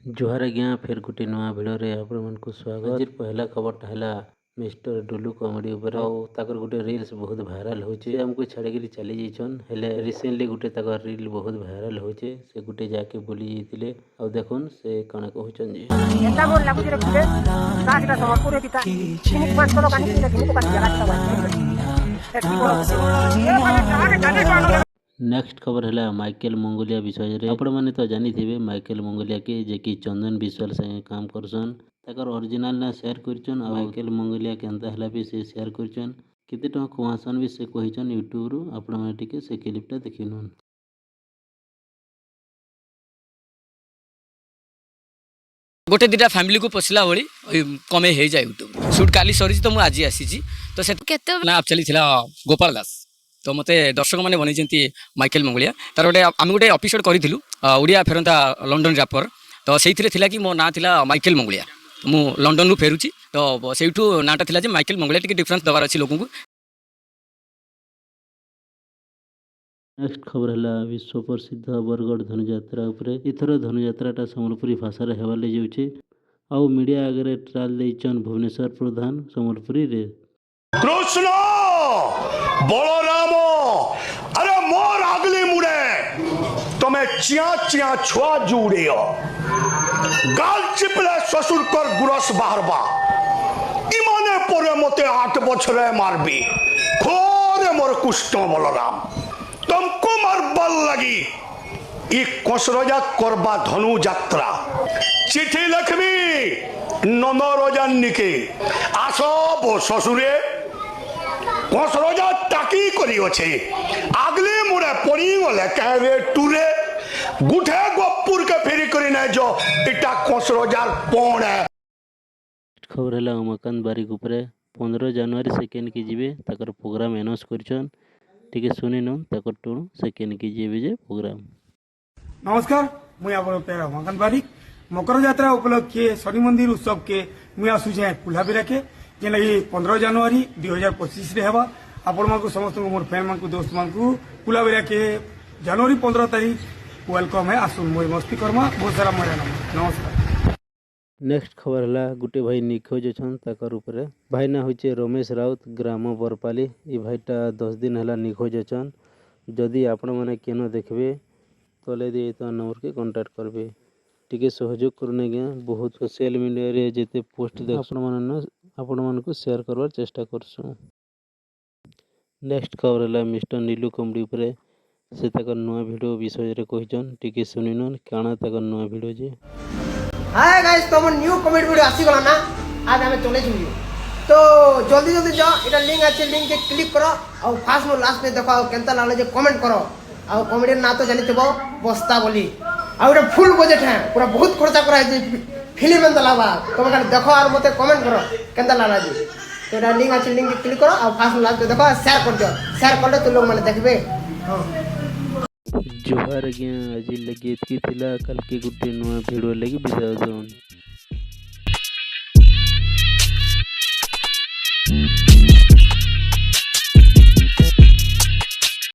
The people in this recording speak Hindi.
जुहार आज्ञा फिर गोटे नुआ भिडियो आपको स्वागत। आज पहला खबरटा है मिस्टर डुलू कॉमेडी उपर आउर गोटे रिल्स बहुत भाइराल होचे। हमको छाड़ी चली जाइछन हेले रिसेंटली गोटे तकर रील बहुत भाइराल होचे। से गोटे जाके बुली जाइतिले आ देखुन से कण कहउछन जी एंदा मोर लागु रे किले काटा समरपुर किता किनि पास करो कानि किने किनि को काटिया नेक्स्ट खबर है माइकल मंगोलिया विषय रे। आपण माने तो जानी थे माइकल मंगोलिया के जे कि चंदन विश्वाल से काम करसन तकर ओरिजिनल ना शेयर करछन। माइकल मंगोलिया केनता हला भी से शेयर करछन केते टका कमासन भी से कहिछन यूट्यूब रु। आपण माने टिके से क्लिपटा देखिनुन। गोटे दुटा फैमिली को पोसला भली कमे हे जाय यूट्यूब शूट काली सरी तो मु आज आसी तो से केते ना एक्चुअली थिला गोपाल दास तो मते दर्शक मैंने बनई माइकल मंगोलिया तार गोटे आम गोटे एपिसोड करूँ ओडिया फेरंता लंडन रैपर तो से कि मो ना थिला माइकल मंगोलिया मु लंडन रु फेरुची तो से नाटा थिला जे माइकल मंगोलिया टिके डिफरेंस दबार अछि लोगों को। नेक्स्ट खबर है विश्व प्रसिद्ध बरगढ़ धनुयात्रा उपरे। इथर धनुयात्राटा सम्बलपुरी भाषा रे हेबाले जाउछे आउ मीडिया आगे ट्रायल देइछन भुवनेश्वर प्रधान सम्बलपुरी रे। कृष्ण बलराम अरे मोर आगली मुड़े तुम्हें चिया चिया छुआ जुड़े गाल चिपले ससुर कर गुरस बाहरबा इमाने परे मते 8 बछरे मारबी खोरे मोर कृष्ण बलराम तुमको मारबार लगी ई कसरजा करबा धनु यात्रा चिठी लिखबी नंदरजान के आसो बो ससुरे कसरजा टाकी करी अच्छे आगले मुड़े पड़ी गले कहे टूरे गुठे गपुर के फेरी करी ना जो इटा कसरजार पौड़ है। खबर है उमाकांत बारिक उपरे 15 जनवरी सेकेंड की जीवे तकर प्रोग्राम अनाउंस करछन टिके सुनि न तकर टोन सेकेंड की जीवे जे प्रोग्राम। नमस्कार मुई आपन पेरा उमाकांत बारिक मकर यात्रा उपलक्षे शनि मंदिर उत्सव के मुई आसुचे कुल्हाबिरा के जे लगी 15 जनवरी 2025 रे हेबा आपण मानकु समस्त मोर फैन मानकु दोस्त मानकु कुल्हाबिरा के जनवरी 15 तारीख वेलकम है आसुन मोई मस्ती कर्मा बहुत सारा मजा नमस्कार। नेक्स्ट खबर है गोटे भाई निखोज छन तकर ऊपर भाई ना होचे रमेश राउत ग्राम बरपाली। ये भाईटा 10 दिन है निखोज छन। जदि आपण माने केनो देखबे तले दे तो नंबर के कांटेक्ट करबे टिके सहयोग करने गया बहुत सोशल मीडिया रे जेते पोस्ट देख आपण मन को शेयर करवार चेष्टा करसु। नेक्स्ट खबर है मिस्टर नीलू कॉमेडी ऊपर से तकर नया वीडियो विषय रे कहिजन टिके सुनिनन काना तकर नया वीडियो जे। हाय गाइस तो मन न्यू कमेंट वीडियो आसी गला ना आज हमें चले छी तो जल्दी जल्दी जाओ एटा लिंक আছে लिंक के क्लिक करो और फास्ट में लास्ट में देखो केनता लागले जे कमेंट करो और कॉमेडी ना तो जानि थबो बस्ता बोली और एटा फुल बजट है पूरा बहुत खर्चा करा है फिल्म में दलावा तुम का देखो और मते कमेंट करो केनता लागला जी तो एटा लिंक আছে लिंक के क्लिक करो और फास्ट में लास्ट में देखो शेयर कर दो शेयर करले तो लोग माने देखबे। जुहार आज्ञा आज लगे थी कल के गोटे नुआ भिडियो लगी विदा।